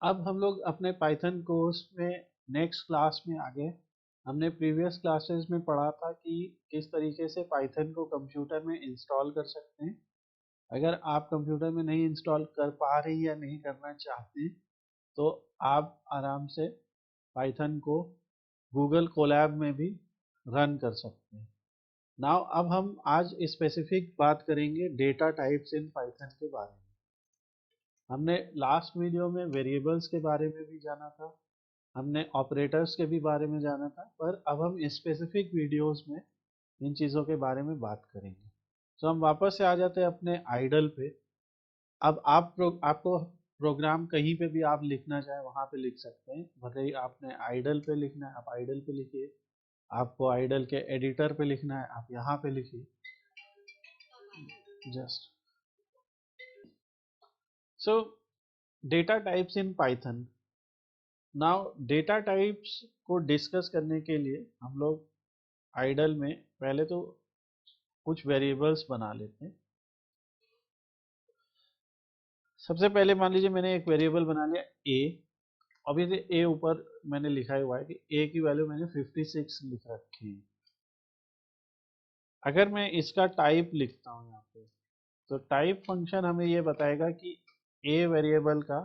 अब हम लोग अपने पाइथन कोर्स में नेक्स्ट क्लास में आ गए। हमने प्रीवियस क्लासेस में पढ़ा था कि किस तरीके से पाइथन को कंप्यूटर में इंस्टॉल कर सकते हैं। अगर आप कंप्यूटर में नहीं इंस्टॉल कर पा रहे या नहीं करना चाहते तो आप आराम से पाइथन को गूगल कोलैब में भी रन कर सकते हैं। नाउ अब हम आज स्पेसिफिक बात करेंगे डेटा टाइप्स इन पाइथन के बारे में। हमने लास्ट वीडियो में वेरिएबल्स के बारे में भी जाना था, हमने ऑपरेटर्स के भी बारे में जाना था, पर अब हम स्पेसिफिक वीडियोस में इन चीज़ों के बारे में बात करेंगे। तो हम वापस से आ जाते हैं अपने आइडल पे। अब आपको प्रोग्राम कहीं पे भी आप लिखना चाहे वहाँ पे लिख सकते हैं। भले ही आपने आइडल पे लिखना है आप आइडल पे लिखिए, आपको आइडल के एडिटर पे लिखना है आप यहाँ पे लिखिए। Just so data types in Python. Now data types को डिस्कस करने के लिए हम लोग आइडल में पहले तो कुछ वेरिएबल्स बना लेते हैं। सबसे पहले मान लीजिए मैंने एक वेरिएबल बना लिया ए। अभी से ए ऊपर मैंने लिखा हुआ है कि ए की वैल्यू मैंने 56 लिख रखी है। अगर मैं इसका टाइप लिखता हूँ यहाँ पे तो टाइप फंक्शन हमें ये बताएगा कि ए वेरिएबल का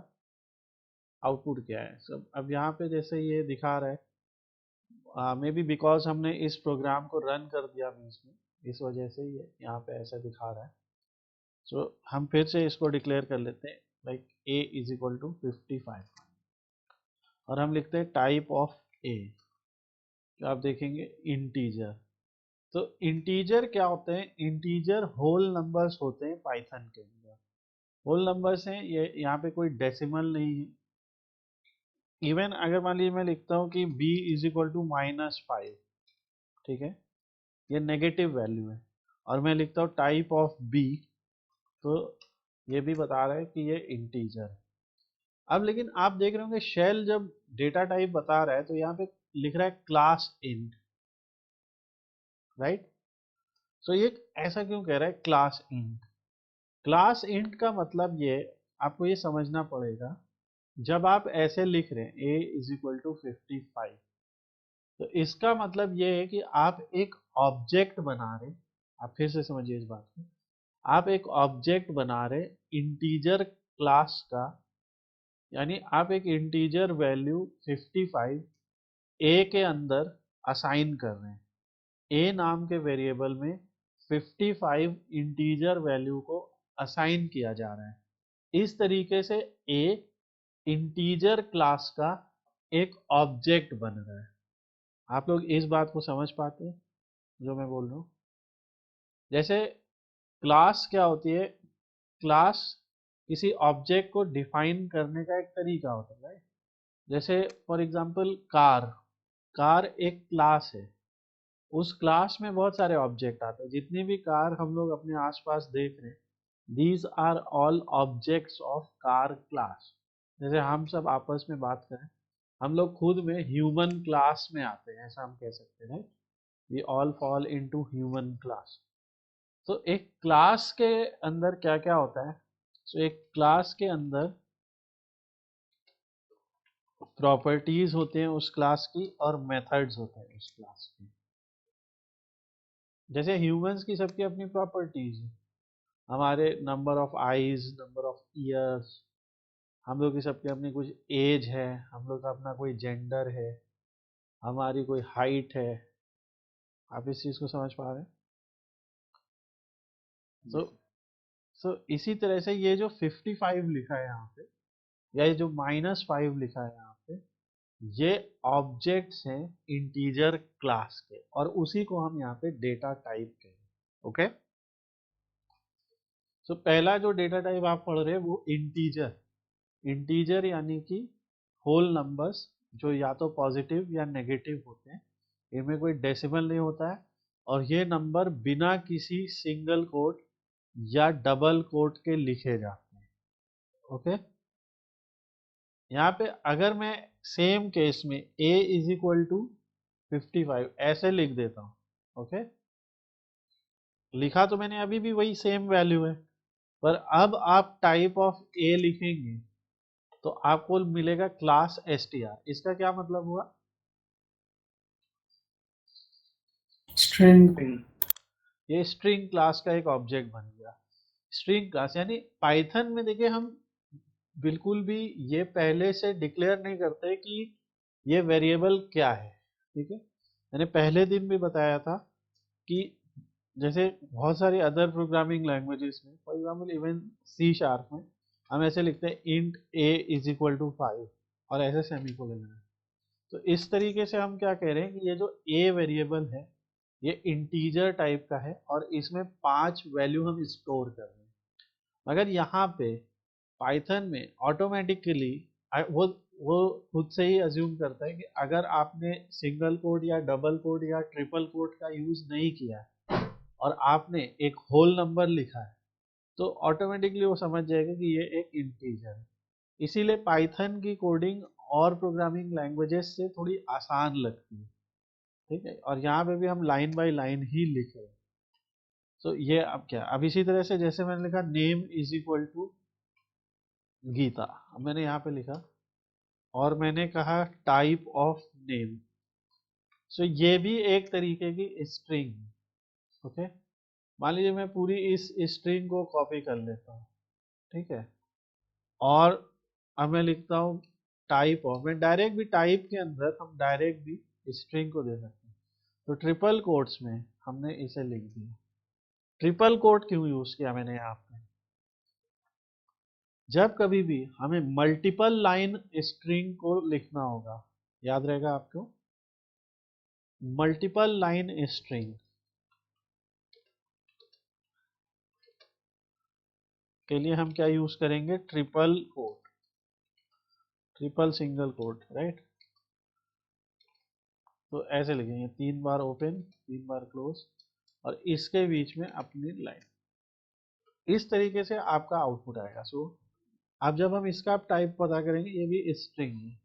आउटपुट क्या है। सब अब यहाँ पे जैसे ये दिखा रहा है, मे बी बिकॉज हमने इस प्रोग्राम को रन कर दिया बीच में, इस वजह से ये यहाँ पे ऐसा दिखा रहा है। सो हम फिर से इसको डिक्लेयर कर लेते हैं like A is equal to 55 और हम लिखते हैं टाइप ऑफ ए। तो आप देखेंगे इंटीजर। तो इंटीजर क्या होते हैं? इंटीजर होल नंबर्स होते हैं पाइथन के अंदर। होल नंबर्स हैं, ये यहाँ पे कोई डेसिमल नहीं है। इवन अगर मान लीजिए मैं लिखता हूँ कि b इज इक्वल टू -5, ठीक है, ये नेगेटिव वैल्यू है, और मैं लिखता हूँ टाइप ऑफ b, तो ये भी बता रहा है कि ये इंटीजर है। अब लेकिन आप देख रहे होंगे शेल जब डेटा टाइप बता रहा है तो यहाँ पे लिख रहा है क्लास इंट, राइट। सो ये ऐसा क्यों कह रहा है क्लास इंट? क्लास इंट का मतलब ये आपको ये समझना पड़ेगा। जब आप ऐसे लिख रहे हैं a इज इक्वल टू 55, तो इसका मतलब ये है कि आप एक ऑब्जेक्ट बना रहे। आप फिर से समझिए इस बात को। आप एक ऑब्जेक्ट बना रहे इंटीजर क्लास का, यानी आप एक इंटीजर वैल्यू 55 ए के अंदर असाइन कर रहे हैं। ए नाम के वेरिएबल में 55 इंटीजर वैल्यू को असाइन किया जा रहा है। इस तरीके से ए इंटीजर क्लास का एक ऑब्जेक्ट बन रहा है। आप लोग इस बात को समझ पाते हैं जो मैं बोल रहा हूँ? जैसे क्लास क्या होती है? क्लास किसी ऑब्जेक्ट को डिफाइन करने का एक तरीका होता है, राइट। जैसे फॉर एग्जांपल कार। कार एक क्लास है। उस क्लास में बहुत सारे ऑब्जेक्ट आते हैं। जितनी भी कार हम लोग अपने आसपास देख रहे हैं, these are all objects of car class. जैसे हम सब आपस में बात करें, हम लोग खुद में ह्यूमन क्लास में आते हैं, ऐसा हम कह सकते हैं। We all fall into human class. तो एक क्लास के अंदर क्या क्या होता है? तो एक क्लास के अंदर प्रॉपर्टीज होते हैं उस क्लास की, और मेथड्स होते हैं उस क्लास की। जैसे ह्यूमंस की सबकी अपनी प्रॉपर्टीज है। हमारे number of eyes, number of years, हम लोग की सबकी अपनी कुछ एज है, हम लोग का अपना कोई जेंडर है, हमारी कोई हाइट है। आप इस चीज को समझ पा रहे हैं? तो इसी तरह से ये जो 55 लिखा है यहाँ पे, या ये जो -5 लिखा है यहाँ पे, ये ऑब्जेक्ट्स हैं इंटीजर क्लास के, और उसी को हम यहाँ पे डेटा टाइप कहें। ओके। सो पहला जो डेटा टाइप आप पढ़ रहे हैं वो इंटीजर। इंटीजर यानी कि होल नंबर्स जो या तो पॉजिटिव या नेगेटिव होते हैं। इनमें कोई डेसिमल नहीं होता है, और ये नंबर बिना किसी सिंगल कोट या डबल कोट के लिखे जाते हैं। ओके। यहाँ पे अगर मैं सेम केस में a इज इक्वल टू 55 ऐसे लिख देता हूँ, ओके, लिखा तो मैंने अभी भी वही सेम वैल्यू है, पर अब आप टाइप ऑफ a लिखेंगे तो आपको मिलेगा क्लास str। इसका क्या मतलब हुआ? स्ट्रिंग। ये स्ट्रिंग क्लास का एक ऑब्जेक्ट बन गया। स्ट्रिंग क्लास यानी पाइथन में देखिए हम बिल्कुल भी ये पहले से डिक्लेयर नहीं करते कि ये वेरिएबल क्या है, ठीक है। मैंने पहले दिन भी बताया था कि जैसे बहुत सारी अदर प्रोग्रामिंग लैंग्वेजेस में, for example even C sharp में हम ऐसे लिखते हैं int a is equal to 5 और ऐसे सेमीकोलन है। तो इस तरीके से हम क्या कह रहे हैं कि ये जो a वेरिएबल है ये इंटीजर टाइप का है और इसमें 5 वैल्यू हम स्टोर कर रहे हैं। मगर यहाँ पे पाइथन में ऑटोमेटिकली वो वो खुद से ही अज्यूम करता है कि अगर आपने सिंगल कोड या डबल कोड या ट्रिपल कोड का यूज नहीं किया और आपने एक होल नंबर लिखा है तो ऑटोमेटिकली वो समझ जाएगा कि ये एक इंटीजर है। इसीलिए पाइथन की कोडिंग और प्रोग्रामिंग लैंग्वेजेस से थोड़ी आसान लगती है, ठीक है। और यहाँ पे भी हम लाइन बाय लाइन ही लिख रहे हैं। तो ये अब क्या, अब इसी तरह से जैसे मैंने लिखा name is equal to Geeta, अब मैंने यहाँ पे लिखा और मैंने कहा टाइप ऑफ नेम। सो ये भी एक तरीके की स्ट्रिंग, ओके। मान लीजिए मैं पूरी इस स्ट्रिंग को कॉपी कर लेता हूँ, ठीक है। और अब मैं लिखता हूँ टाइप ऑफ, मैं डायरेक्ट भी टाइप के अंदर हम डायरेक्ट भी स्ट्रिंग को दे सकते हैं। तो ट्रिपल कोट्स में हमने इसे लिख दिया। ट्रिपल कोट क्यों यूज किया मैंने यहाँ पे? जब कभी भी हमें मल्टीपल लाइन स्ट्रिंग को लिखना होगा, याद रहेगा आपको, मल्टीपल लाइन स्ट्रिंग के लिए हम क्या यूज करेंगे? Triple quote, triple single quote, right. तो ऐसे लिखेंगे 3 बार ओपन 3 बार क्लोज और इसके बीच में अपनी लाइन। इस तरीके से आपका आउटपुट आएगा। सो अब जब हम इसका टाइप पता करेंगे, ये भी स्ट्रिंग है,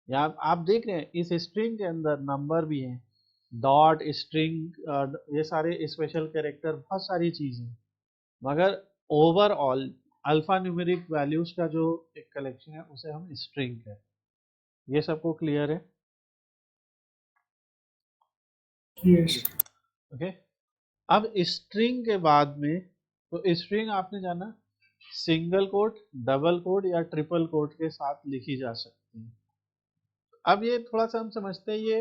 या आप देख रहे हैं इस स्ट्रिंग के अंदर नंबर भी है, डॉट स्ट्रिंग, ये सारे स्पेशल कैरेक्टर, बहुत सारी चीजें। मगर ओवरऑल अल्फा न्यूमेरिक वैल्यूज का जो एक कलेक्शन है उसे हम स्ट्रिंग कहते हैं। ये सबको क्लियर है? यस। ओके। अब स्ट्रिंग के बाद में, तो स्ट्रिंग आपने जाना सिंगल कोट, डबल कोट या ट्रिपल कोट के साथ लिखी जा सकती है। अब ये थोड़ा सा हम समझते हैं ये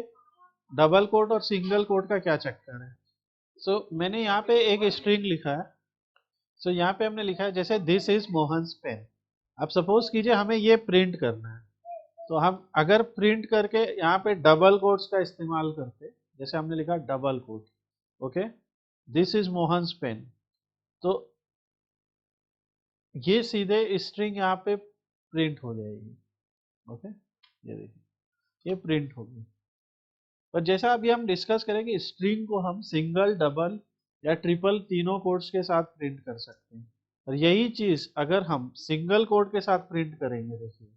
डबल कोट और सिंगल कोट का क्या चक्कर है। सो मैंने यहाँ पे एक स्ट्रिंग लिखा है। सो यहाँ पे हमने लिखा है जैसे दिस इज मोहन्स पेन। अब सपोज कीजिए हमें ये प्रिंट करना है, तो हम अगर प्रिंट करके यहाँ पे डबल कोट्स का इस्तेमाल करते, जैसे हमने लिखा double quote, okay, this is Mohan's pen, तो ये सीधे स्ट्रिंग यहाँ पे प्रिंट हो जाएगी, ओके। ये देखिए ये प्रिंट होगी। पर जैसा अभी हम डिस्कस करेंगे स्ट्रिंग को हम सिंगल, डबल या ट्रिपल तीनों कोट्स के साथ प्रिंट कर सकते हैं। और यही चीज अगर हम सिंगल कोट के साथ प्रिंट करेंगे देखिए,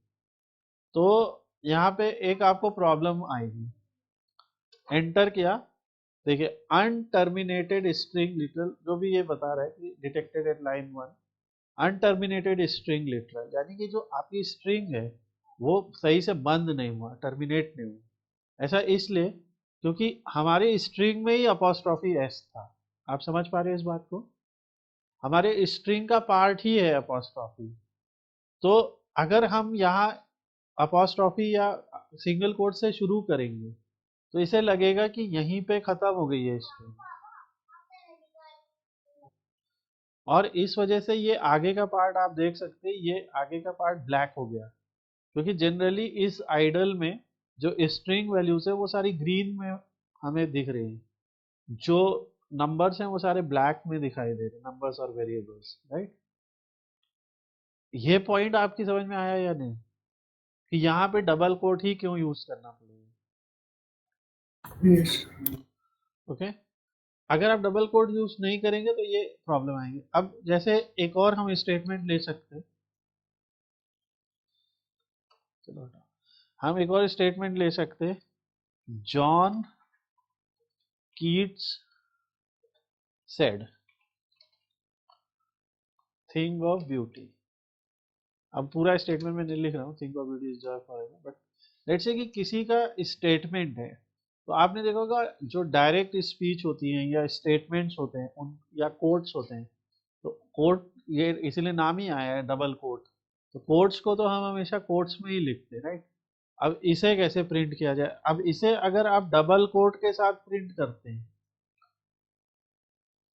तो यहाँ पे एक आपको प्रॉब्लम आएगी। एंटर किया, देखिए अनटर्मिनेटेड स्ट्रिंग लिटरल, जो भी ये बता रहा है कि detected at line 1 unterminated string literal, यानी कि जो आपकी स्ट्रिंग है वो सही से बंद नहीं हुआ, टर्मिनेट नहीं हुआ। ऐसा इसलिए क्योंकि हमारे स्ट्रिंग में ही अपॉस्ट्रॉफी एस था। आप समझ पा रहे हैं इस बात को? हमारे स्ट्रिंग का पार्ट ही है अपॉस्ट्रॉफी। तो अगर हम यहाँ अपॉस्ट्रॉफी या सिंगल कोट से शुरू करेंगे तो इसे लगेगा कि यहीं पे खत्म हो गई है स्ट्रिंग, और इस वजह से ये आगे का पार्ट आप देख सकते हैं, ये आगे का पार्ट ब्लैक हो गया। क्योंकि जनरली इस आइडल में जो स्ट्रिंग वैल्यूज है वो सारी ग्रीन में हमें दिख रही है, जो नंबर्स हैं वो सारे ब्लैक में दिखाई दे रहे हैं, नंबर्स और वेरिएबल्स, राइट। ये पॉइंट आपकी समझ में आया या नहीं कि यहाँ पे डबल कोट ही क्यों यूज करना पड़ेगा? यस। ओके। अगर आप डबल कोट यूज नहीं करेंगे तो ये प्रॉब्लम आएंगे। अब जैसे एक और हम स्टेटमेंट ले सकते हैं, चलो हटाओ, हम एक और स्टेटमेंट ले सकते हैं, John Keats said thing of beauty. अब पूरा स्टेटमेंट में नहीं लिख रहा हूँ, think of it is Joy forever, but let's say कि किसी का स्टेटमेंट है, तो आपने देखा होगा जो डायरेक्ट स्पीच होती है या स्टेटमेंट्स होते हैं उन या कोट्स होते हैं, तो कोट ये इसीलिए नाम ही आया है डबल कोट। तो कोट्स को तो हम हमेशा कोट्स में ही लिखते हैं, राइट। अब इसे कैसे प्रिंट किया जाए, अब इसे अगर आप डबल कोट के साथ प्रिंट करते हैं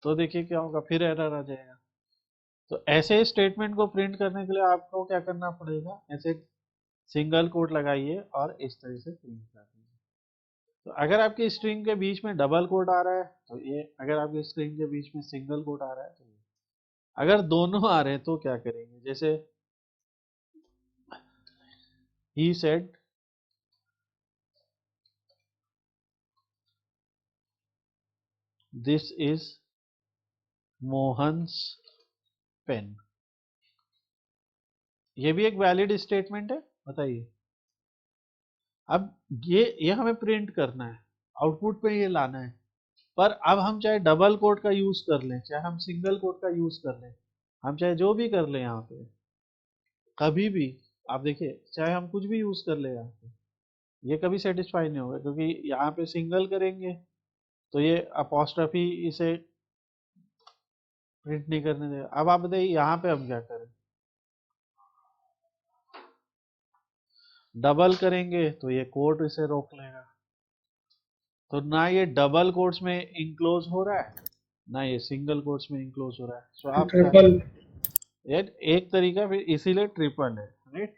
तो देखिए क्या होगा, फिर एरर आ जाएगा। तो ऐसे स्टेटमेंट को प्रिंट करने के लिए आपको क्या करना पड़ेगा, ऐसे सिंगल कोट लगाइए और इस तरह से प्रिंट कर दीजिए। तो अगर आपकी स्ट्रिंग के बीच में डबल कोट आ रहा है तो ये, अगर आपकी स्ट्रिंग के बीच में सिंगल कोट आ रहा है तो ये, अगर दोनों आ रहे हैं तो क्या करेंगे, जैसे ही said this is Mohan's pen, ये भी एक वैलिड स्टेटमेंट है, बताइए। अब ये हमें प्रिंट करना है, आउटपुट पे ये लाना है, पर अब हम चाहे डबल कोट का यूज कर लें, चाहे हम सिंगल कोट का यूज कर लें, हम चाहे जो भी कर लें यहाँ पे, कभी भी आप देखिए चाहे हम कुछ भी यूज कर ले यहाँ पे, ये कभी सेटिस्फाई नहीं होगा, क्योंकि यहाँ पे सिंगल करेंगे तो ये अपोस्ट्रफी इसे प्रिंट नहीं करने देगा। अब आप बताइए यहाँ पे हम क्या करें, डबल करेंगे तो ये कोट इसे रोक लेगा, तो ना ये डबल कोट्स में इंक्लोज हो रहा है ना ये सिंगल कोट्स में इंक्लोज हो रहा है। सो आप क्या ट्रिपल। करें, ये एक तरीका, फिर इसीलिए ट्रिपल है, राइट।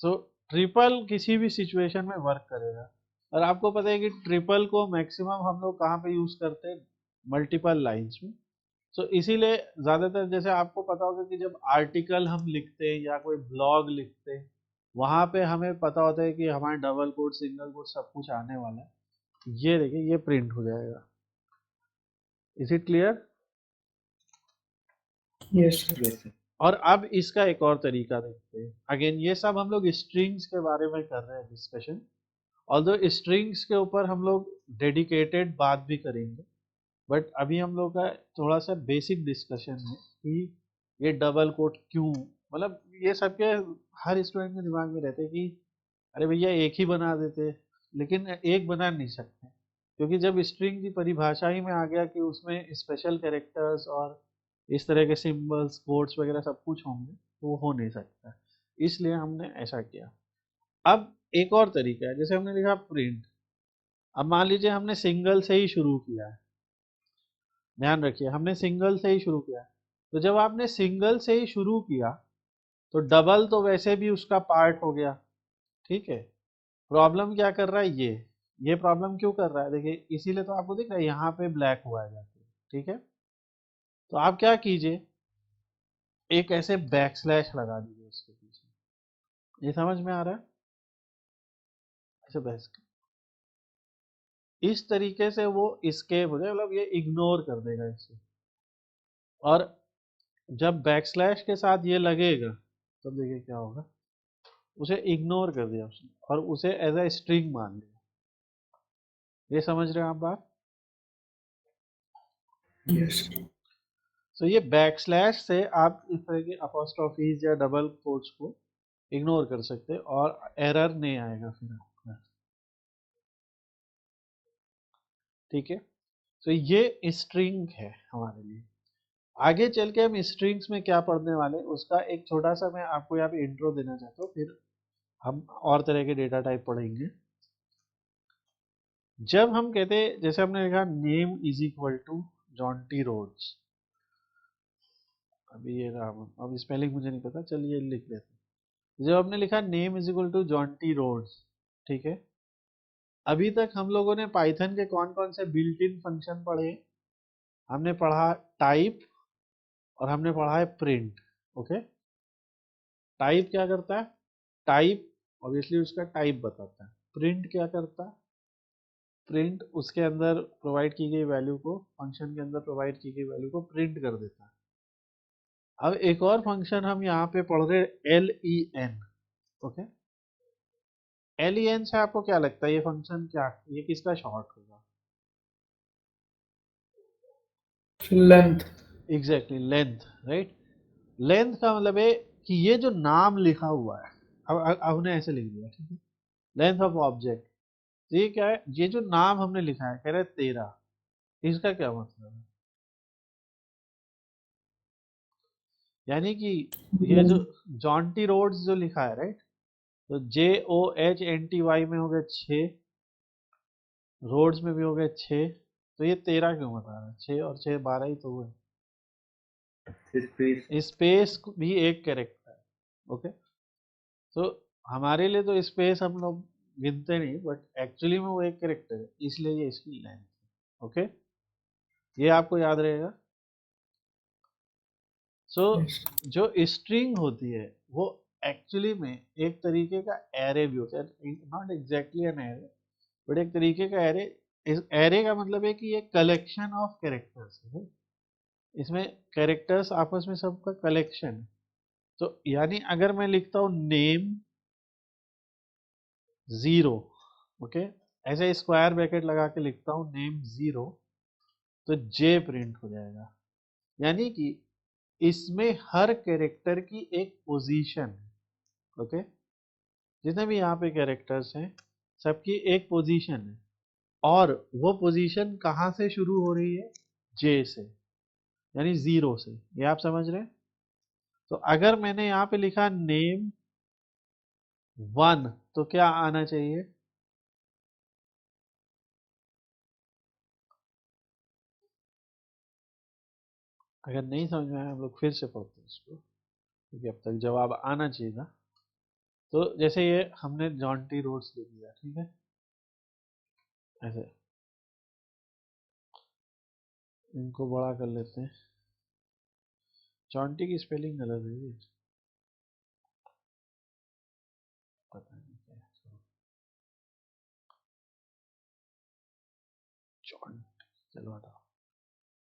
सो ट्रिपल किसी भी सिचुएशन में वर्क करेगा। और आपको पता है कि ट्रिपल को मैक्सिमम हम लोग कहाँ पे यूज करते हैं, मल्टीपल लाइंस में। सो इसीलिए ज्यादातर जैसे आपको पता होगा कि जब आर्टिकल हम लिखते हैं या कोई ब्लॉग लिखते हैं, वहां पे हमें पता होता है कि हमारे डबल कोट सिंगल कोट सब कुछ आने वाला है। ये देखिए ये प्रिंट हो जाएगा। Is it clear? Yes sir. Yes, sir. और अब इसका एक और तरीका देखते हैं। अगेन ये सब हम लोग स्ट्रिंग्स के बारे में कर रहे हैं डिस्कशन, ऑल्दो स्ट्रिंग्स के ऊपर हम लोग डेडिकेटेड बात भी करेंगे, बट अभी हम लोग का थोड़ा सा बेसिक डिस्कशन है कि ये डबल कोट क्यों, मतलब ये सबके हर स्टूडेंट के दिमाग में रहते हैं कि अरे भैया एक ही बना देते, लेकिन एक बना नहीं सकते, क्योंकि जब स्ट्रिंग की परिभाषा ही में आ गया कि उसमें स्पेशल कैरेक्टर्स और इस तरह के सिंबल्स कोड्स वगैरह सब कुछ होंगे तो वो हो नहीं सकता, इसलिए हमने ऐसा किया। अब एक और तरीका है, जैसे हमने लिखा प्रिंट, अब मान लीजिए हमने सिंगल से ही शुरू किया है, ध्यान रखिए हमने सिंगल से ही शुरू किया है, तो जब आपने सिंगल से ही शुरू किया तो डबल तो वैसे भी उसका पार्ट हो गया, ठीक है। प्रॉब्लम क्या कर रहा है, ये प्रॉब्लम क्यों कर रहा है, देखिए इसीलिए तो आपको दिख रहा है यहाँ पे ब्लैक हुआ है जाके, ठीक है। तो आप क्या कीजिए, एक ऐसे बैक स्लैश लगा दीजिए उसके पीछे, ये समझ में आ रहा है, ऐसे बैक, इस तरीके से वो escape हो जाए, मतलब ये इग्नोर कर देगा इसे। और जब बैक स्लैश के साथ ये लगेगा तब देखिए क्या होगा, उसे इग्नोर कर दिया उसने और उसे एज अ स्ट्रिंग मान लिया। ये समझ रहे हैं आप बात? यस। तो ये बैक स्लैश से आप इस तरह के अपोस्ट्रोफीज या डबल कोट्स को इग्नोर कर सकते हैं और एरर नहीं आएगा फिर आपका, ठीक है। तो ये स्ट्रिंग है हमारे लिए। आगे चल के हम स्ट्रिंग्स में क्या पढ़ने वाले हैं उसका एक छोटा सा मैं आपको यहाँ पे इंट्रो देना चाहता हूँ, फिर हम और तरह के डेटा टाइप पढ़ेंगे। जब हम कहते हैं, जैसे हमने लिखा name is equal to Jonty Rhodes, अभी ये रहा, अब स्पेलिंग मुझे नहीं पता, चलिए लिख लेते हैं। जब हमने लिखा name is equal to Jonty Rhodes, ठीक है। अभी तक हम लोगों ने पाइथन के कौन कौन से बिल्ट इन फंक्शन पढ़े, हमने पढ़ा टाइप और हमने पढ़ा है प्रिंट, ओके। टाइप क्या करता है, टाइप ऑब्वियसली उसका टाइप बताता है। प्रिंट क्या करता है, प्रिंट उसके अंदर प्रोवाइड की गई वैल्यू को, फंक्शन के अंदर प्रोवाइड की गई वैल्यू को प्रिंट कर देता है। अब एक और फंक्शन हम यहाँ पे पढ़ रहे L E N, okay. L E N से आपको क्या लगता है ये फंक्शन क्या, ये किसका शॉर्ट होगा? Length. Exactly length, right. Length का मतलब है कि ये जो नाम लिखा हुआ है, अब हमने ऐसे लिख दिया, ठीक है, लेंथ ऑफ ऑब्जेक्ट, तो ये क्या है, ये जो नाम हमने लिखा है, कह रहे 13, इसका क्या मतलब है, यानी कि ये जो जॉन्टी रोड्स जो लिखा है, राइट, तो JOHNTY में हो गए 6, रोड्स में भी हो गए 6, तो ये 13 क्यों बता रहा है, 6 और 6 12 ही तो हुए। स्पेस स्पेस भी एक कैरेक्टर है, ओके, तो हमारे लिए तो स्पेस हम लोग गिनते नहीं, बट एक्चुअली में वो एक कैरेक्टर है, इसलिए ये इसकी लेंथ है, ओके, ये आपको याद रहेगा। सो जो स्ट्रिंग होती है वो एक्चुअली में एक तरीके का एरे भी होता है, not exactly an array, but एक तरीके का एरे। इस एरे का मतलब है कि ये कलेक्शन ऑफ कैरेक्टर्स है, इसमें कैरेक्टर्स आपस में सबका कलेक्शन है। तो यानी अगर मैं लिखता हूँ नेम 0, ओके, ऐसे स्क्वायर ब्रैकेट लगा के लिखता हूँ नेम 0, तो जे प्रिंट हो जाएगा, यानी कि इसमें हर कैरेक्टर की एक पोजीशन है, ओके, जितने भी यहाँ पे कैरेक्टर्स हैं सबकी एक पोजीशन है, और वो पोजीशन कहाँ से शुरू हो रही है, जे से, यानी 0 से, ये आप समझ रहे हैं। तो अगर मैंने यहाँ पे लिखा नेम 1, तो क्या आना चाहिए, अगर नहीं समझ में आया हम लोग फिर से पढ़ते हैं इसको, क्योंकि अब तक जवाब आना चाहिए था। तो जैसे ये हमने जॉन्टी रोड्स लिख दिया, ठीक है, ऐसे इनको बड़ा कर लेते हैं, जॉन्टी की स्पेलिंग गलत है ये, पता नहीं क्या है, जॉन्टी, चलो हटाओ।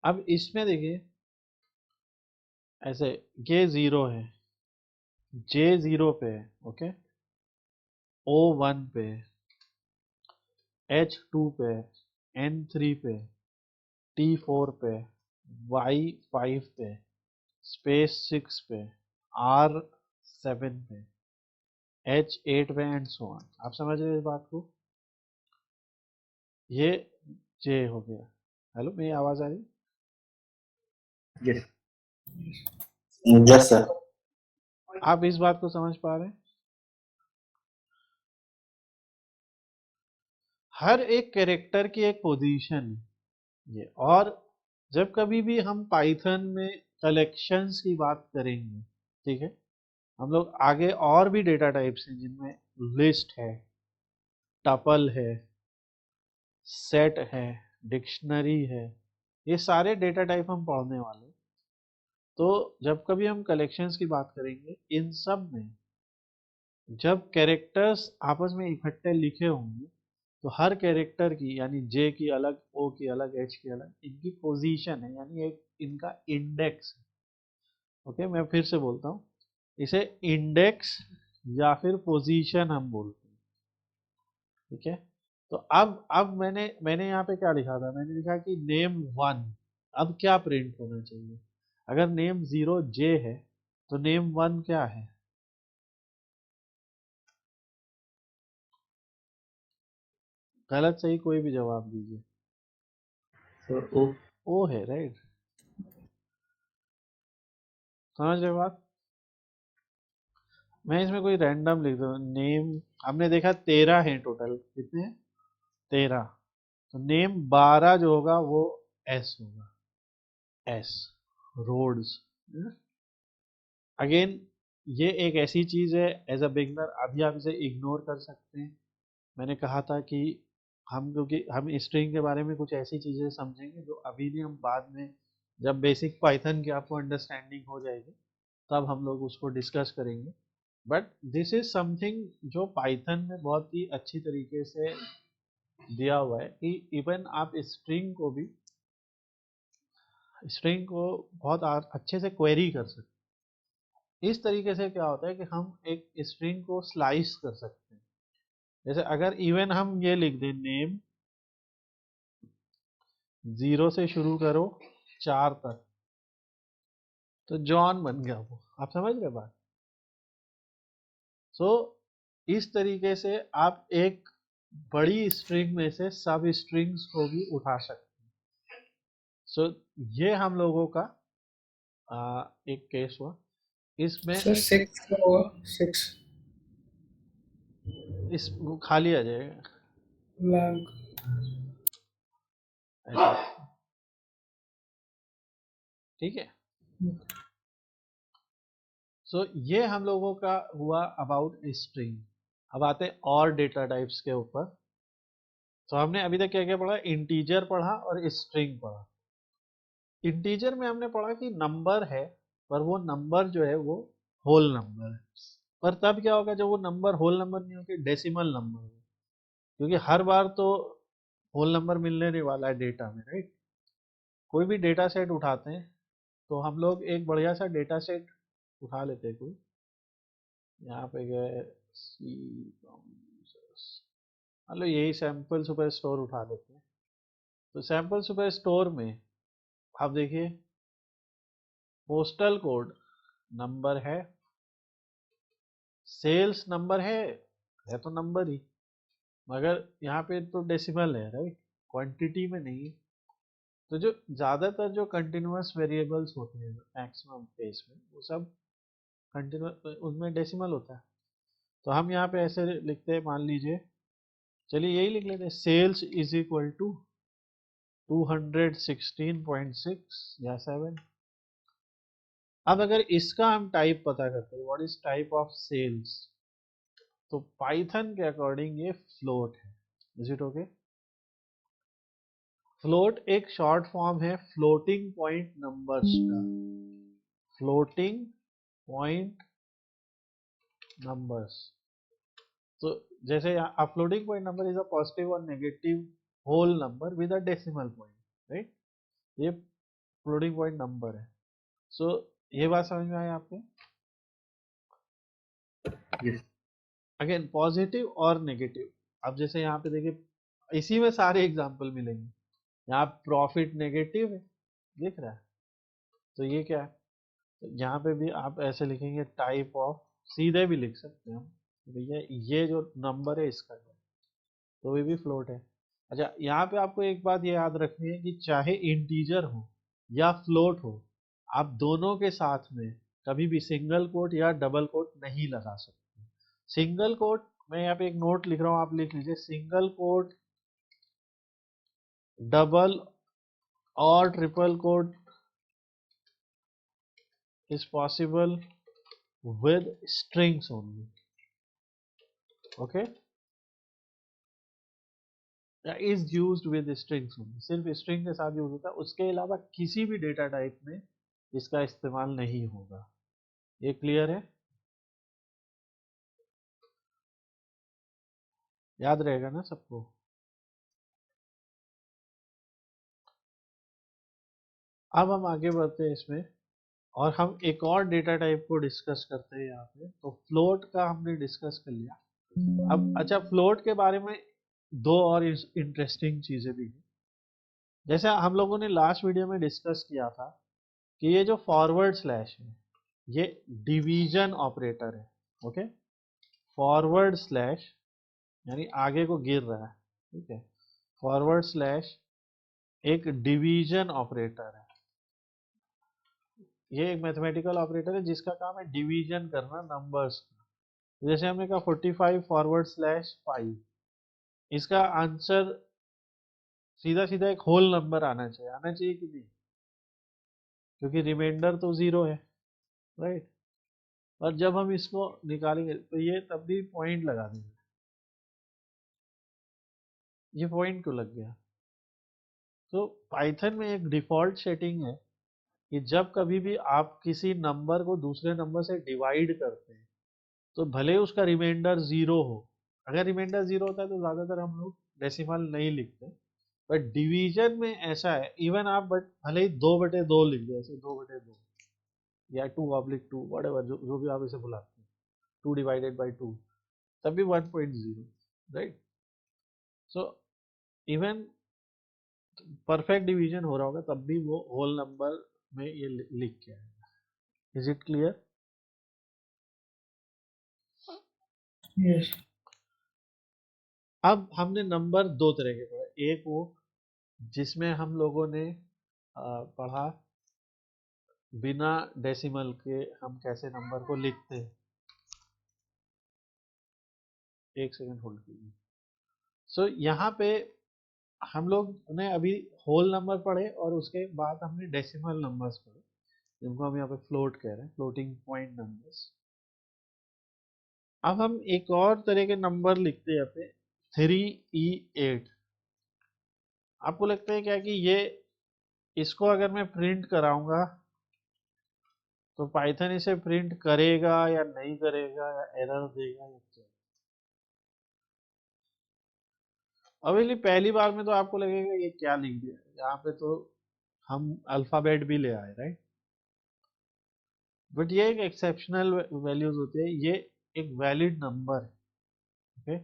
अब इसमें देखिए ऐसे, ये 0 है, जे 0 पे है, ओके, O 1 पे, H 2 पे, N 3 पे, T 4 पे, Y 5 पे, स्पेस 6 पे, R 7 पे, H 8 पे, एंड सो ऑन। आप समझ रहे हैं इस बात को, ये J हो गया। हेलो, मेरी आवाज आ रही, यस यस सर। आप इस बात को समझ पा रहे हैं, हर एक कैरेक्टर की एक पोजीशन है ये। और जब कभी भी हम पाइथन में कलेक्शंस की बात करेंगे, ठीक है, हम लोग आगे और भी डेटा टाइप्स हैं जिनमें लिस्ट है, टपल है, सेट है, डिक्शनरी है, ये सारे डेटा टाइप हम पढ़ने वाले हैं। तो जब कभी हम कलेक्शंस की बात करेंगे, इन सब में जब कैरेक्टर्स आपस में इकट्ठे लिखे होंगे, तो हर कैरेक्टर की, यानी जे की अलग, ओ की अलग, एच की अलग, इनकी पोजीशन है, यानी एक इनका इंडेक्स है, ओके, मैं फिर से बोलता हूँ, इसे इंडेक्स या फिर पोजीशन हम बोलते हैं, ठीक है। तो अब मैंने यहाँ पे क्या लिखा था, मैंने लिखा कि नेम 1, अब क्या प्रिंट होना चाहिए, अगर नेम 0 जे है तो नेम 1 क्या है, गलत सही कोई भी जवाब दीजिए, सर ओ ओ है, राइट, समझ रहे हो बात। मैं इसमें कोई रैंडम लिख दूँ, नेम हमने देखा 13 है टोटल, कितने हैं, 13, तो नेम 12 जो होगा वो एस होगा, एस, रोड्स। अगेन ये एक ऐसी चीज है, एज अ बिगनर अभी आप इसे इग्नोर कर सकते हैं। मैंने कहा था कि हम, क्योंकि हम स्ट्रिंग के बारे में कुछ ऐसी चीजें समझेंगे जो अभी नहीं, हम बाद में जब बेसिक पाइथन की आपको अंडरस्टैंडिंग हो जाएगी तब हम लोग उसको डिस्कस करेंगे। बट दिस इज समथिंग जो पाइथन में बहुत ही अच्छी तरीके से दिया हुआ है, कि इवन आप स्ट्रिंग को बहुत अच्छे से क्वेरी कर सकते हैं। इस तरीके से क्या होता है कि हम एक स्ट्रिंग को स्लाइस कर सकते हैं। जैसे अगर इवन हम ये लिख दें नेम 0 से शुरू करो 4 तक, तो जॉन बन गया वो, आप समझ रहे बात। सो इस तरीके से आप एक बड़ी स्ट्रिंग में से सब स्ट्रिंग्स को भी उठा सकते हैं। सो ये हम लोगों का एक केस हुआ। इसमें सर 6 होगा 6 इस खाली आ जाएगा ब्लैंक। ऐसा, ठीक है। सो ये हम लोगों का हुआ अबाउट स्ट्रिंग। अब आते हैं और डेटा टाइप्स के ऊपर। तो हमने अभी तक क्या क्या पढ़ा, इंटीजर पढ़ा और स्ट्रिंग पढ़ा। इंटीजर में हमने पढ़ा कि नंबर है, पर वो नंबर जो है वो होल नंबर है। पर तब क्या होगा जब वो नंबर होल नंबर नहीं होगी, डेसिमल नंबर होगा, क्योंकि हर बार तो होल नंबर मिलने नहीं वाला है डेटा में, राइट। कोई भी डेटा सेट उठाते हैं तो हम लोग एक बढ़िया सा डेटा सेट उठा लेते हैं। कोई यहाँ पे गए मान लो यही सैंपल सुपर स्टोर उठा लेते हैं। तो सैंपल सुपर स्टोर में आप देखिए पोस्टल कोड नंबर है, सेल्स नंबर है तो नंबर ही, मगर यहाँ पे तो डेसिमल है, राइट, क्वांटिटी में नहीं है। तो जो ज़्यादातर जो कंटिन्यूअस वेरिएबल्स होते हैं मैक्सिमम केस में, वो सब कंटिन्यूअस उनमें डेसिमल होता है। तो हम यहाँ पे ऐसे लिखते हैं, मान लीजिए, चलिए यही लिख लेते हैं, सेल्स इज इक्वल टू 216.6 या 7। अब अगर इसका हम टाइप पता करते हैं, what is type of cells, तो पाइथन के अकॉर्डिंग ये फ्लोट है। Is it okay? फ्लोट एक शॉर्ट फॉर्म है फ्लोटिंग पॉइंट नंबर्स का। फ्लोटिंग पॉइंट नंबर्स, तो जैसे यहाँ floating point number is a positive और negative whole number with a decimal point, right. ये फ्लोटिंग पॉइंट नंबर है। सो ये बात समझ में आई आपको? yes, अगेन पॉजिटिव और नेगेटिव। अब जैसे यहाँ पे देखिए इसी में सारे एग्जांपल मिलेंगे। यहाँ प्रॉफिट नेगेटिव है, दिख रहा है, तो ये क्या है, तो यहाँ पे भी आप ऐसे लिखेंगे टाइप ऑफ, सीधे भी लिख सकते हैं हम, भैया ये जो नंबर है इसका क्या है, तो ये भी फ्लोट है। अच्छा, यहाँ पे आपको एक बात ये याद रखनी है कि चाहे इंटीजर हो या फ्लोट हो, आप दोनों के साथ में कभी भी सिंगल कोट या डबल कोट नहीं लगा सकते। सिंगल कोट, मैं यहाँ पे एक नोट लिख रहा हूँ, आप लिख लीजिए, सिंगल कोट, डबल और triple quote is possible with strings only, okay, is used with strings only, सिर्फ string के साथ यूज होता है, उसके अलावा किसी भी डेटा टाइप में इसका इस्तेमाल नहीं होगा। ये क्लियर है? याद रहेगा ना सबको? अब हम आगे बढ़ते हैं इसमें, और हम एक और डेटा टाइप को डिस्कस करते हैं यहाँ पे। तो फ्लोट का हमने डिस्कस कर लिया। अब अच्छा, फ्लोट के बारे में दो और इंटरेस्टिंग चीजें भी हैं। जैसे हम लोगों ने लास्ट वीडियो में डिस्कस किया था कि ये जो फॉरवर्ड स्लैश है ये डिवीजन ऑपरेटर है, ओके। फॉरवर्ड स्लैश यानी आगे को गिर रहा है, ठीक है। फॉरवर्ड स्लैश एक डिवीजन ऑपरेटर है। ये एक मैथमेटिकल ऑपरेटर है जिसका काम है डिवीजन करना नंबर्स का। जैसे हमने कहा 45 फॉरवर्ड स्लैश 5, इसका आंसर सीधा सीधा एक होल नंबर आना चाहिए कि नहीं, क्योंकि रिमाइंडर तो 0 है, राइट। और जब हम इसको निकालेंगे तो ये तब भी पॉइंट लगा देंगे। ये पॉइंट क्यों लग गया? तो पाइथन में एक डिफॉल्ट सेटिंग है कि जब कभी भी आप किसी नंबर को दूसरे नंबर से डिवाइड करते हैं तो भले ही उसका रिमाइंडर 0 हो, अगर रिमाइंडर 0 होता है तो ज़्यादातर हम लोग डेसिमल नहीं लिखते, बट डिवीजन में ऐसा है, इवन आप बट भले ही 2/2 लिख दे, ऐसे 2/2 या 2/2 व्हाटएवर, जो भी आप इसे बुलाते हैं, 2/2 तब भी 1.0, right. So even perfect division हो रहा होगा तब भी वो होल नंबर में ये लिख के आएगा। Is it clear? Yes. अब हमने नंबर दो तरह के पढ़े, एक वो जिसमें हम लोगों ने पढ़ा बिना डेसिमल के हम कैसे नंबर को लिखते हैं। एक सेकंड होल्ड कीजिए। सो यहाँ पे हम लोग ने अभी होल नंबर पढ़े और उसके बाद हमने डेसिमल नंबर्स पढ़े, जिनको हम यहाँ पे फ्लोट कह रहे हैं, फ्लोटिंग पॉइंट नंबर्स। अब हम एक और तरह के नंबर लिखते हैं यहाँ पे 3E8। आपको लगता है क्या कि ये इसको अगर मैं प्रिंट कराऊंगा तो पाइथन इसे प्रिंट करेगा या नहीं करेगा, या एरर देगा या क्या? अभी पहली बार में तो आपको लगेगा ये क्या लिख दिया, यहाँ पे तो हम अल्फाबेट भी ले आए, राइट। बट ये एक एक्सेप्शनल वैल्यूज होती है, ये एक वैलिड नंबर है। ओके,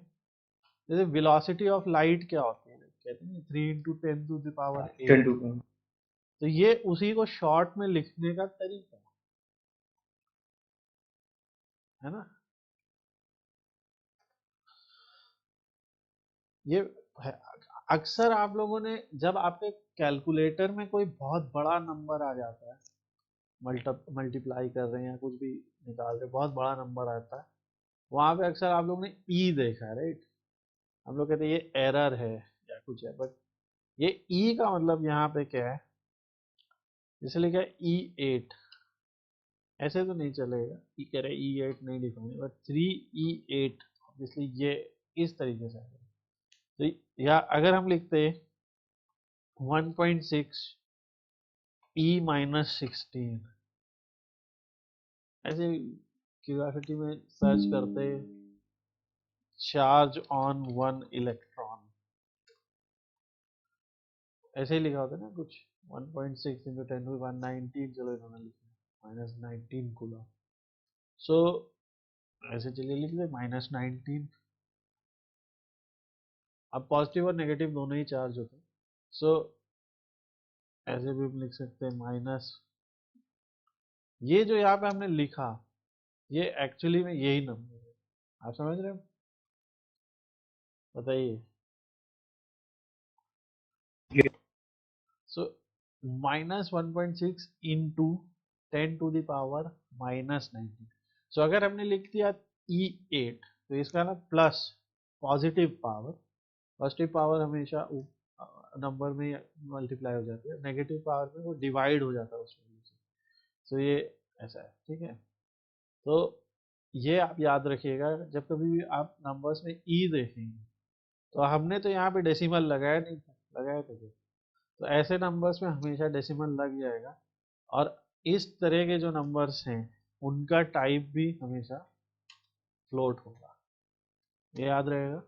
जैसे वेलोसिटी ऑफ लाइट क्या होती है, कहते हैं 3 × 10⁸ 10 8। to तो ये उसी को शॉर्ट में लिखने का तरीका है ना। ये है, अक्सर आप लोगों ने जब आपके कैलकुलेटर में कोई बहुत बड़ा नंबर आ जाता है, मल्टीप्लाई कर रहे हैं या कुछ भी निकाल रहे हैं, बहुत बड़ा नंबर आता है, वहां पे अक्सर आप लोगों ने ई देखा है, राइट। हम लोग कहते हैं ये एरर है या कुछ है, बट ये ई का मतलब यहाँ पे क्या है, इसलिए क्या E8, ऐसे तो नहीं चलेगा, ई कह रहे E8 नहीं लिखेंगे, बट 3E8, इसलिए ये इस तरीके से आएगा। तो या अगर हम लिखते 1.6 E-16, ऐसे क्यूरियोसिटी में सर्च करते चार्ज ऑन 1 इलेक्ट्रॉन, ऐसे ही लिखा होता है ना कुछ, 1.6 × 10⁻19, चलो इन्होंने लिखा -19 कूलम। सो ऐसे चलिए लिख दे -19। अब पॉजिटिव और नेगेटिव दोनों ही चार्ज होते हैं, सो ऐसे भी हम लिख सकते हैं माइनस, ये जो यहाँ पे हमने लिखा ये एक्चुअली में यही नंबर है, आप समझ रहे हो, बताइए। Yes. सो -1.6 इंटू 10⁻−19। सो अगर हमने लिख दिया E8 तो इसका ना plus positive power, positive power हमेशा नंबर में मल्टीप्लाई हो जाती है, नेगेटिव पावर में वो डिवाइड हो जाता है उस वैल्यू से। तो ये ऐसा है, ठीक है। तो ये आप याद रखिएगा, जब कभी भी आप नंबर्स में ई देखेंगे, तो हमने तो यहाँ पे डेसिमल लगाया नहीं था, लगाया था क्या? तो ऐसे नंबर्स में हमेशा डेसिमल लग जाएगा, और इस तरह के जो नंबर्स हैं उनका टाइप भी हमेशा फ्लोट होगा, ये याद रहेगा।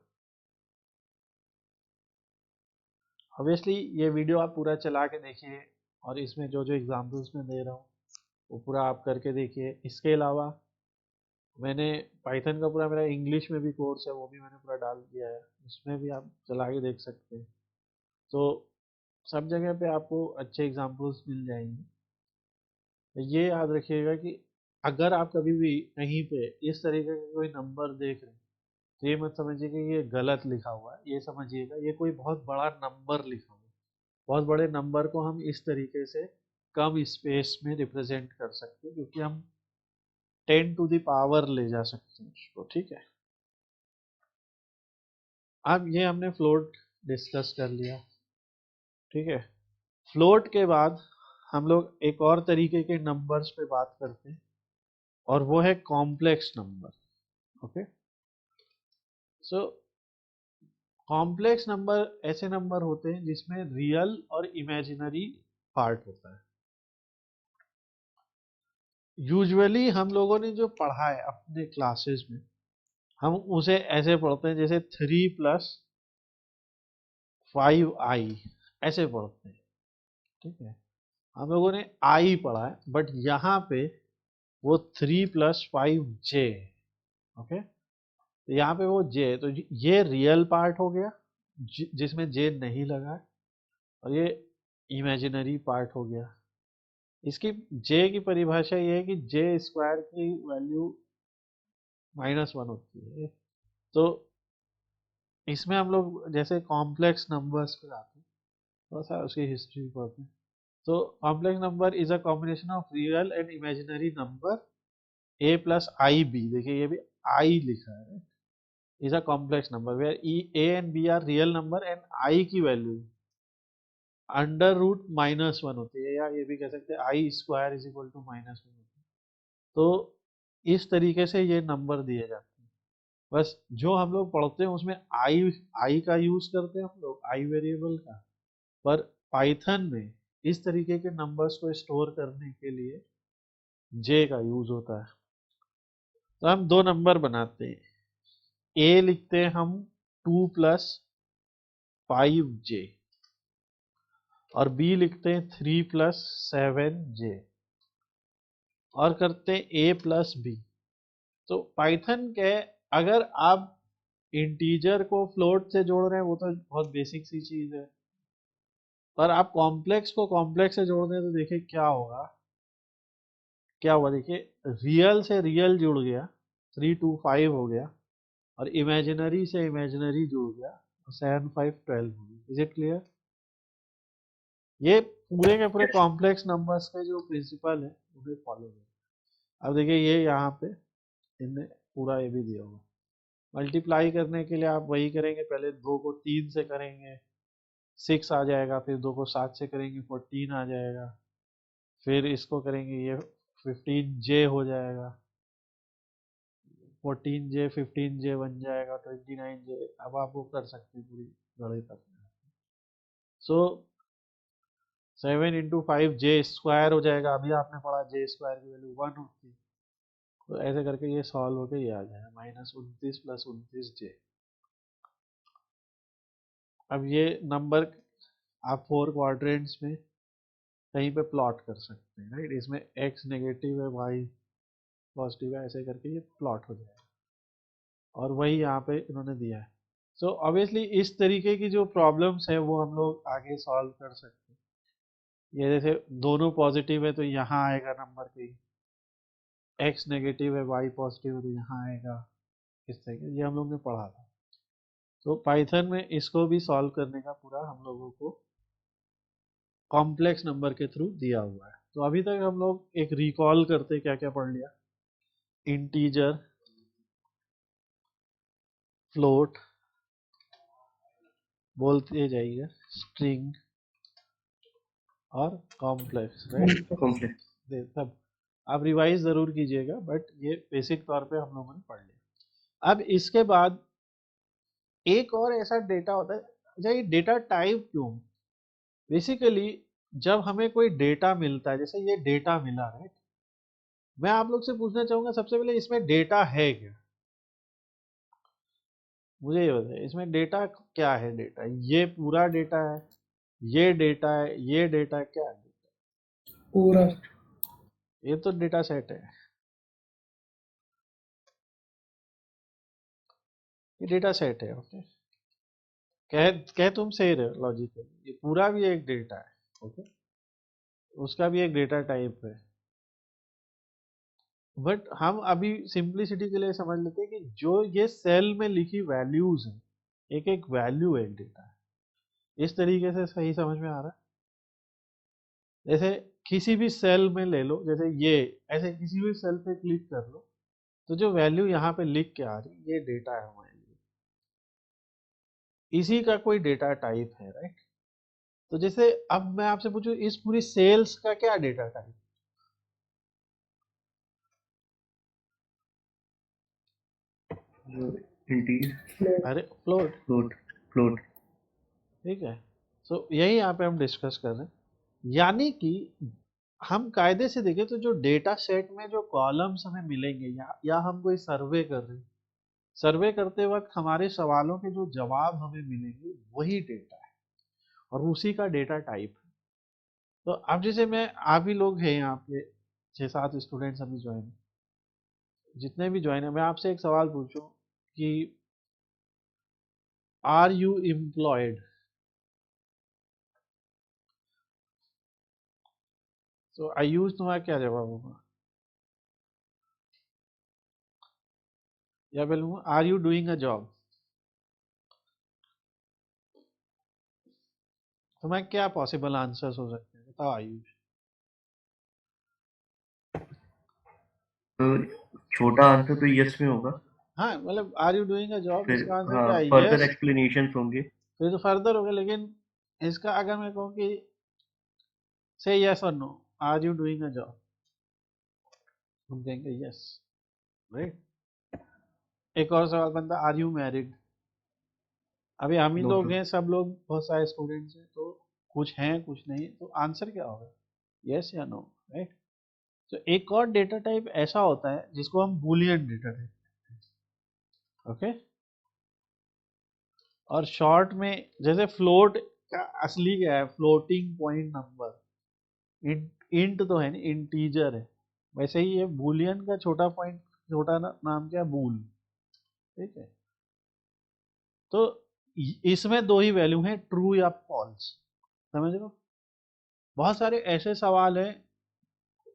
ऑब्वियसली ये वीडियो आप पूरा चला के देखिए, और इसमें जो जो एग्जाम्पल्स मैं दे रहा हूँ वो पूरा आप करके देखिए। इसके अलावा मैंने पाइथन का पूरा, मेरा इंग्लिश में भी कोर्स है, वो भी मैंने पूरा डाल दिया है, उसमें भी आप चला के देख सकते हैं। तो सब जगह पे आपको अच्छे एग्जाम्पल्स मिल जाएंगे। तो ये याद रखिएगा कि अगर आप कभी भी कहीं पे इस तरीके का कोई नंबर देख रहे हैं, तो ये मत समझिए कि ये गलत लिखा हुआ है, ये समझिएगा ये कोई बहुत बड़ा नंबर लिखा हुआ है। बहुत बड़े नंबर को हम इस तरीके से कम स्पेस में रिप्रेजेंट कर सकते हैं, क्योंकि हम 10⁻ ले जा सकते हैं उसको, ठीक है। अब ये हमने फ्लोट डिस्कस कर लिया, ठीक है। फ्लोट के बाद हम लोग एक और तरीके के नंबर्स पे बात करते हैं, और वो है complex number. Okay, so complex number ऐसे नंबर होते हैं जिसमें रियल और इमेजिनरी पार्ट होता है। यूजुअली हम लोगों ने जो पढ़ा है अपने क्लासेस में, हम उसे ऐसे पढ़ते हैं जैसे 3+5i, ऐसे पढ़ते हैं, ठीक है। हम लोगों ने आई पढ़ा है, बट यहाँ पे वो 3+5j है, ओके। तो यहाँ पे वो j है, तो ये रियल पार्ट हो गया जिसमें j नहीं लगा है, और ये इमेजिनरी पार्ट हो गया। इसकी j की परिभाषा ये है कि j स्क्वायर की वैल्यू -1 होती है, तो इसमें हम लोग जैसे कॉम्प्लेक्स नंबर्स पे आते हैं, थोड़ा सा उसकी हिस्ट्री पढ़ते हैं। तो complex number is a combination of real and imaginary number a plus I B, देखिए ये भी आई लिखा है, is a complex number where A and B are real number and I की वैल्यू अंडर रूट -1 होती है, या ये भी कह सकते हैं आई स्क्वायर इज इक्वल टू -1 होती है। तो इस तरीके से ये नंबर दिए जाते हैं। बस जो हम लोग पढ़ते हैं उसमें आई का यूज करते हैं हम लोग, आई वेरिएबल का। पर पाइथन में इस तरीके के नंबर्स को स्टोर करने के लिए जे का यूज होता है। तो हम दो नंबर बनाते हैं, ए लिखते हैं हम 2 प्लस 5 जे, और बी लिखते हैं 3 प्लस 7 जे, और करते हैं ए प्लस बी। तो पाइथन के अगर आप इंटीजर को फ्लोट से जोड़ रहे हैं वो तो बहुत बेसिक सी चीज है, पर आप कॉम्प्लेक्स को कॉम्प्लेक्स से जोड़ रहे हैं तो देखिए क्या होगा, क्या हुआ देखिए, रियल से रियल जुड़ गया, 3 2 5 हो गया, और इमेजिनरी से इमेजिनरी जुड़ गया, 7 5 12 हो गया। Is it clear? ये पूरे के पूरे कॉम्प्लेक्स नंबर्स के जो प्रिंसिपल है उन्हें फॉलो करें। अब देखिए ये यहाँ पे इनने पूरा ये भी दिया होगा, मल्टीप्लाई करने के लिए आप वही करेंगे, पहले 2 को 3 से करेंगे 6 आ जाएगा, फिर 2 को 7 से करेंगे 14 आ जाएगा, फिर इसको करेंगे ये 15 जे हो जाएगा, 14 जे 15 जे बन जाएगा 29 जे। अब आप वो कर सकते हैं पूरी गणित अपने। सो 7 × 5 जे² हो जाएगा, अभी आपने पढ़ा जे² की वैल्यू 1 होती है, तो ऐसे करके ये सॉल्व होके ये आ जाएगा -29 + 29 जे। अब ये नंबर आप 4 क्वाड्रेंट्स में कहीं पे प्लॉट कर सकते हैं, राइट? इसमें x नेगेटिव है, y पॉजिटिव है, ऐसे करके ये प्लॉट हो जाएगा, और वही यहाँ पे इन्होंने दिया है। सो ऑब्वियसली इस तरीके की जो प्रॉब्लम्स है वो हम लोग आगे सॉल्व कर सकते हैं। ये जैसे दोनों पॉजिटिव है तो यहाँ आएगा नंबर कहीं, x नेगेटिव है y पॉजिटिव है तो यहाँ आएगा, इस तरीके ये हम लोग ने पढ़ा था। तो पाइथन में इसको भी सॉल्व करने का पूरा हम लोगों को कॉम्प्लेक्स नंबर के थ्रू दिया हुआ है। तो अभी तक हम लोग एक रिकॉल करते क्या क्या पढ़ लिया, इंटीजर, फ्लोट बोलते जाइए, स्ट्रिंग और कॉम्प्लेक्स, राइट? complex. सब आप रिवाइज जरूर कीजिएगा, बट ये बेसिक तौर पे हम लोगों ने पढ़ लिया। अब इसके बाद एक और ऐसा डेटा होता है, अच्छा ये डेटा टाइप क्यों? बेसिकली जब हमें कोई डेटा मिलता है, जैसे ये डेटा मिला, राइट, मैं आप लोग से पूछना चाहूंगा सबसे पहले इसमें डेटा है क्या? मुझे ये बताइए इसमें डेटा क्या है? डेटा ये पूरा डेटा है, ये डेटा है, ये डेटा क्या है? पूरा ये तो डेटा सेट है, ये डेटा सेट है, ओके। कह कह तुम सही रहे हो लॉजिकली, ये पूरा भी एक डेटा है, ओके, उसका भी एक डेटा टाइप है। बट हम अभी सिंपलिसिटी के लिए समझ लेते हैं कि जो ये सेल में लिखी वैल्यूज हैं, एक एक वैल्यू एक डेटा है। इस तरीके से सही समझ में आ रहा है? जैसे किसी भी सेल में ले लो, जैसे ये ऐसे किसी भी सेल पे क्लिक कर लो, तो जो वैल्यू यहाँ पे लिख के आ रही ये डेटा है हमारे लिए, इसी का कोई डेटा टाइप है, राइट? तो जैसे अब मैं आपसे पूछूं इस पूरी सेल्स का क्या डेटा टाइप? Integer, अरे फ्लोट, float. ठीक है। सो यही यहाँ पे हम डिस्कस कर रहे हैं, यानी कि हम कायदे से देखें तो जो डेटा सेट में जो कॉलम्स हमें मिलेंगे, या हम कोई सर्वे कर रहे हैं, सर्वे करते वक्त हमारे सवालों के जो जवाब हमें मिलेंगे वही डेटा है, और उसी का डेटा टाइप है। तो अब जैसे मैं, आप ही लोग हैं यहाँ पे 6 7 स्टूडेंट्स अभी ज्वाइन, जितने भी ज्वाइन है, मैं आपसे एक सवाल पूछूं कि आर यू एम्प्लॉयड, तो आई यूज तुम्हारा क्या जवाब होगा? या बोलूँ are you doing a job, तो मैं क्या पॉसिबल आंसर्स हो सकते हैं बताओ आयुष। तो छोटा आंसर तो यस में होगा, हाँ मतलब are you doing a job, फिर इसका आंसर हाँ क्या है फर्दर यस, एक्सप्लेनेशंस होंगे। फिर तो फर्दर हो गया, लेकिन इसका अगर मैं कहूँ कि से यस और no, are you doing a job, हम कहेंगे यस, राइट। एक और सवाल बनता आर यू मैरिड, अभी हम ही नो लोग सर। हैं, सब लोग बहुत सारे स्टूडेंट्स हैं, तो कुछ हैं कुछ नहीं, तो आंसर क्या होगा, यस या नो, राइट। तो एक और डेटा टाइप ऐसा होता है जिसको हम बूलियन डेटा टाइप, ओके। और शॉर्ट में जैसे फ्लोट का असली क्या है, फ्लोटिंग पॉइंट नंबर, इंट तो है नहीं, इंटीजर है, वैसे ही ये बूलियन का छोटा पॉइंट, छोटा नाम क्या है, बूल, ठीक है। तो इसमें दो ही वैल्यू हैं, ट्रू या फॉल्स, समझ रहे हो। बहुत सारे ऐसे सवाल हैं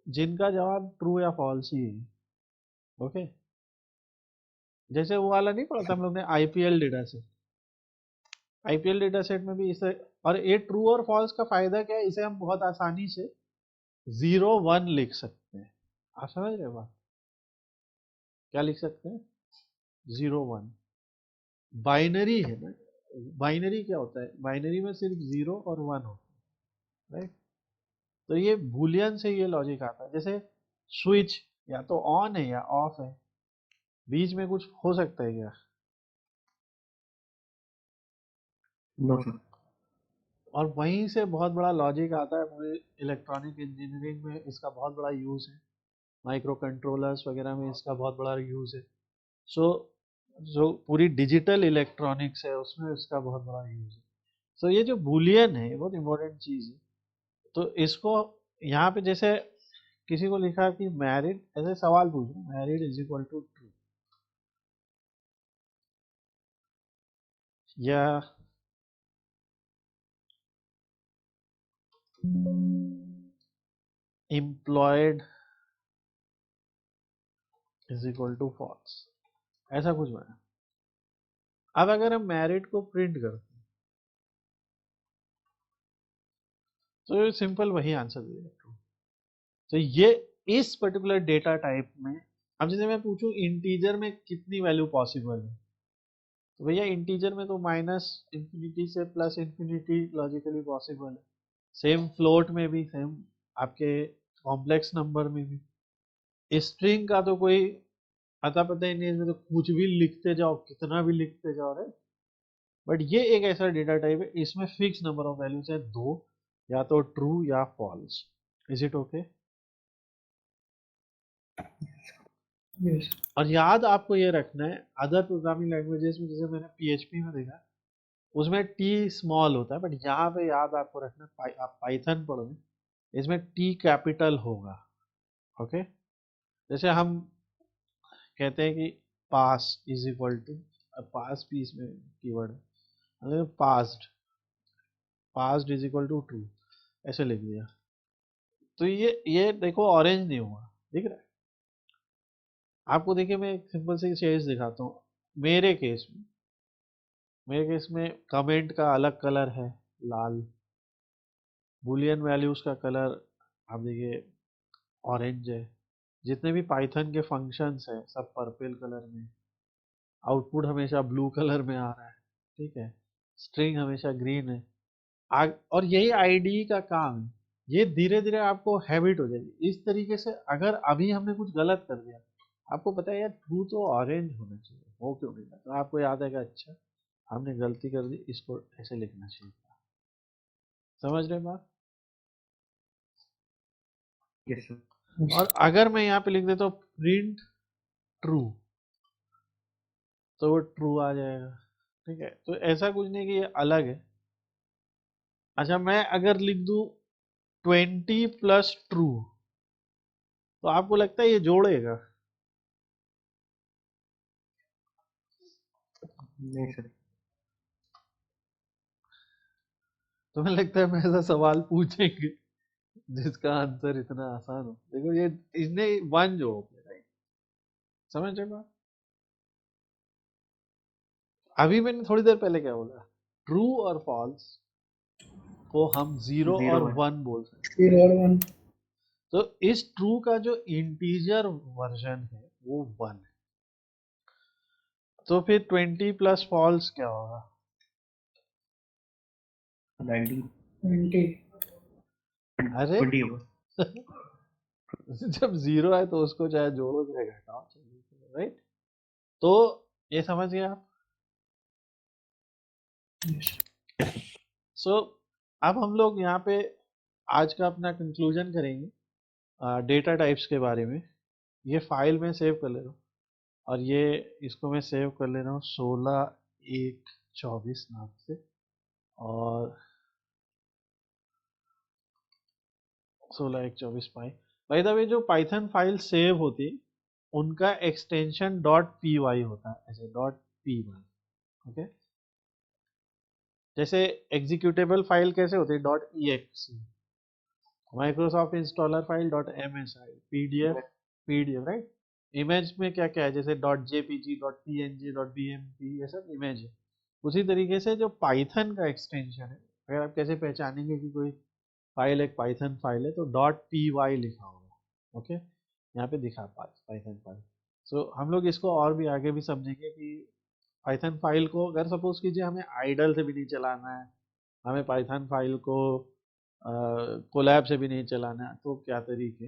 जिनका जवाब ट्रू या फॉल्स ही है, ओके। जैसे वो वाला नहीं पढ़ा था हम लोग ने, IPL data set, IPL data set में भी इसे, और ये ट्रू और फॉल्स का फायदा क्या है, इसे हम बहुत आसानी से 0 1 लिख सकते हैं, आप समझ रहे हो बात, क्या लिख सकते हैं, 0 1, बाइनरी है ना। बाइनरी क्या होता है, बाइनरी में सिर्फ 0 और 1 होता है, राइट। तो ये बूलियन से ये लॉजिक आता है, जैसे स्विच या तो ऑन है या ऑफ है, बीच में कुछ हो सकता है क्या। No sir. और वहीं से बहुत बड़ा लॉजिक आता है, मुझे इलेक्ट्रॉनिक इंजीनियरिंग में इसका बहुत बड़ा यूज़ है, माइक्रो कंट्रोलर्स वगैरह में इसका बहुत बड़ा यूज़ है। सो जो पूरी डिजिटल इलेक्ट्रॉनिक्स है उसमें इसका बहुत बड़ा यूज़ है। सो ये जो बूलियन है ये बहुत इंपॉर्टेंट चीज़ है। तो इसको यहाँ पे जैसे किसी को लिखा कि मैरिड, ऐसे सवाल पूछ रहे, married is equal to true, या employed is equal to false, ऐसा कुछ बना। अब अगर हम मैरिड को प्रिंट करते हैं तो ये सिंपल वही आंसर देगा, ट्रू। तो ये इस पर्टिकुलर डेटा टाइप में, अब जैसे मैं पूछूं इंटीजर में कितनी वैल्यू पॉसिबल है, तो भैया इंटीजर में तो माइनस इंफिनिटी से प्लस इंफिनिटी लॉजिकली पॉसिबल है, सेम फ्लोट में भी, सेम आपके कॉम्प्लेक्स नंबर में भी। स्ट्रिंग का तो कोई अता पता ही नहीं, इसमें तो कुछ भी लिखते जाओ, कितना भी लिखते जाओ, राइट। बट ये एक ऐसा डेटा टाइप है, इसमें फिक्स नंबर ऑफ वैल्यूज है दो, या तो ट्रू या false, is it okay. Yes. और याद आपको ये रखना है, अदर प्रोग्रामिंग लैंग्वेजेस में जैसे मैंने पीएचपी में देखा, उसमें टी स्मॉल होता है, बट यहाँ पे याद आपको रखना, आप पाइथन पढ़ो, इसमें टी कैपिटल होगा, ओके। जैसे हम कहते हैं कि pass is equal to, pass भी इसमें कीवर्ड है, passed, passed is equal to true, ऐसे लिख दिया, तो ये देखो ऑरेंज नहीं हुआ, दिख रहा है आपको। देखिए मैं एक सिंपल सी चीज दिखाता हूँ, मेरे केस में, मेरे केस में कमेंट का अलग कलर है, लाल, बूलियन वैल्यूज का कलर आप देखिए ऑरेंज है, जितने भी पाइथन के फंक्शंस हैं सब पर्पल कलर में, आउटपुट हमेशा ब्लू कलर में आ रहा है, ठीक है, स्ट्रिंग हमेशा ग्रीन है। और यही आईडी का काम है, ये धीरे धीरे आपको हैबिट हो जाएगी इस तरीके से। अगर अभी हमने कुछ गलत कर दिया, आपको पता है यार ट्रू तो ऑरेंज होना चाहिए, वो क्यों नहीं था, तो आपको याद है कि अच्छा हमने गलती कर दी, इसको ऐसे लिखना चाहिए था, समझ रहे हैं बात। Yes sir. Yes. और अगर मैं यहाँ पे लिख देता हूँ प्रिंट ट्रू, तो वो ट्रू आ जाएगा, ठीक है। तो ऐसा कुछ नहीं कि ये अलग है। अच्छा मैं अगर लिख दूं 20 प्लस ट्रू, तो आपको लगता है ये जोड़ेगा, नहीं सर। तुम्हें लगता है मैं ऐसा सवाल पूछेंगे जिसका आंसर इतना आसान हो, देखो ये इसने वन जो हो गया, राइट, समझ रहे बात। अभी मैंने थोड़ी देर पहले क्या बोला, ट्रू और फॉल्स को हम 0 0 और 1 1 बोल सकते हैं। 0 और 1 तो इस ट्रू का जो इंटीजर वर्जन है वो 1 है। तो फिर 20 प्लस फॉल्स क्या होगा? 19 20 अरे 20 होगा। जब 0 है तो उसको चाहे जोड़ो चाहे घटाओ, राइट? तो ये समझ गए आप? yes सो अब हम लोग यहाँ पे आज का अपना कंक्लूजन करेंगे डेटा टाइप्स के बारे में। ये फाइल में सेव कर ले रहा हूँ और ये इसको मैं सेव कर ले रहा हूँ 16/1/24 नाम से, और 16/1/24 बाय द वे जो पाइथन फाइल सेव होती है उनका एक्सटेंशन .py होता है, ऐसे .py, ओके? जैसे एग्जीक्यूटेबल फाइल कैसे होती है .exe, Microsoft installer file .msi, PDF right? Image में क्या क्या है, जैसे .jpg, .png, .bmp, ये सब इमेज है। उसी तरीके से जो पाइथन का एक्सटेंशन है, अगर आप कैसे पहचानेंगे कि कोई फाइल एक पाइथन फाइल है, तो .py लिखा होगा, ओके? यहाँ पे दिखा पाइथन फाइल। सो हम लोग इसको और भी आगे भी समझेंगे कि पाइथन फाइल को अगर सपोज कीजिए हमें आइडल से भी नहीं चलाना है, हमें पाइथन फाइल को कोलैब से भी नहीं चलाना है, तो क्या तरीके,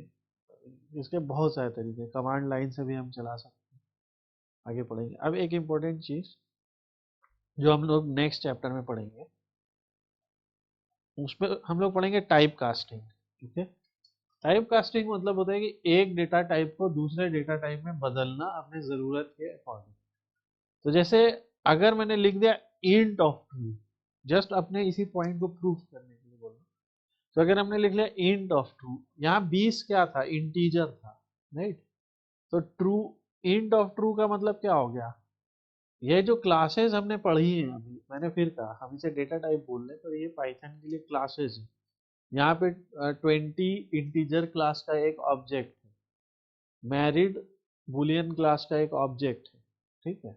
इसके बहुत सारे तरीके, कमांड लाइन से भी हम चला सकते हैं। आगे पढ़ेंगे। अब एक इम्पोर्टेंट चीज़ जो हम लोग नेक्स्ट चैप्टर में पढ़ेंगे, उसमें हम लोग पढ़ेंगे टाइप कास्टिंग, ठीक है? टाइप कास्टिंग मतलब होता है कि एक डेटा टाइप को दूसरे डेटा टाइप में बदलना अपने ज़रूरत के अकॉर्डिंग। तो जैसे अगर मैंने लिख दिया इंट ऑफ ट्रू, जस्ट अपने इसी पॉइंट को प्रूफ करने के लिए बोल रहा हूँ, तो अगर हमने लिख लिया इंट ऑफ ट्रू, यहाँ 20 क्या था? इंटीजर था, राइट? तो ट्रू, इंट ऑफ ट्रू का मतलब क्या हो गया? ये जो क्लासेस हमने पढ़ी हैं अभी, मैंने फिर कहा हम इसे डेटा टाइप बोल रहे हैं, तो ये पाइथन के लिए क्लासेस है। यहाँ पे 20 इंटीजर क्लास का एक ऑब्जेक्ट है, मैरिड बुलियन क्लास का एक ऑब्जेक्ट है, ठीक है?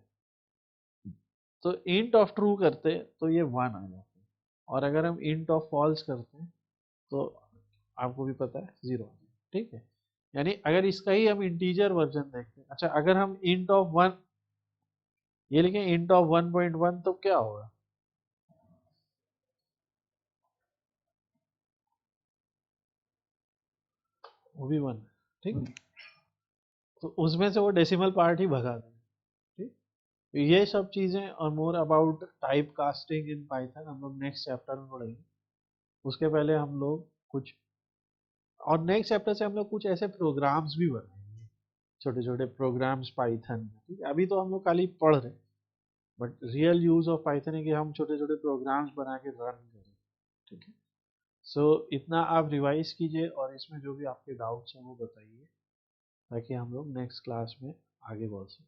तो इंट ऑफ ट्रू करते तो ये 1 आ जाता है, और अगर हम इंट ऑफ फॉल्स करते हैं तो आपको भी पता है 0 आ जाता है, ठीक है? यानी अगर इसका ही हम इंटीजर वर्जन देखते हैं, अच्छा अगर हम इंट ऑफ 1 ये लिखें, इंट ऑफ 1.1, तो क्या होगा? वो भी 1, ठीक? तो उसमें से वो डेसिमल पार्ट ही भगा दें, ठीक? तो ये सब चीज़ें और more about type casting in Python हम लोग नेक्स्ट चैप्टर में पढ़ेंगे। उसके पहले हम लोग कुछ, और नेक्स्ट चैप्टर से हम लोग कुछ ऐसे प्रोग्राम्स भी बनाएंगे, छोटे छोटे प्रोग्राम्स पाइथन में, ठीक है? अभी तो हम लोग खाली पढ़ रहे हैं, but real use of Python है कि हम छोटे छोटे प्रोग्राम्स बना के रन करें, ठीक है? सो इतना आप रिवाइज कीजिए और इसमें जो भी आपके डाउट्स हैं वो बताइए, ताकि हम लोग नेक्स्ट क्लास में आगे बढ़ सकें।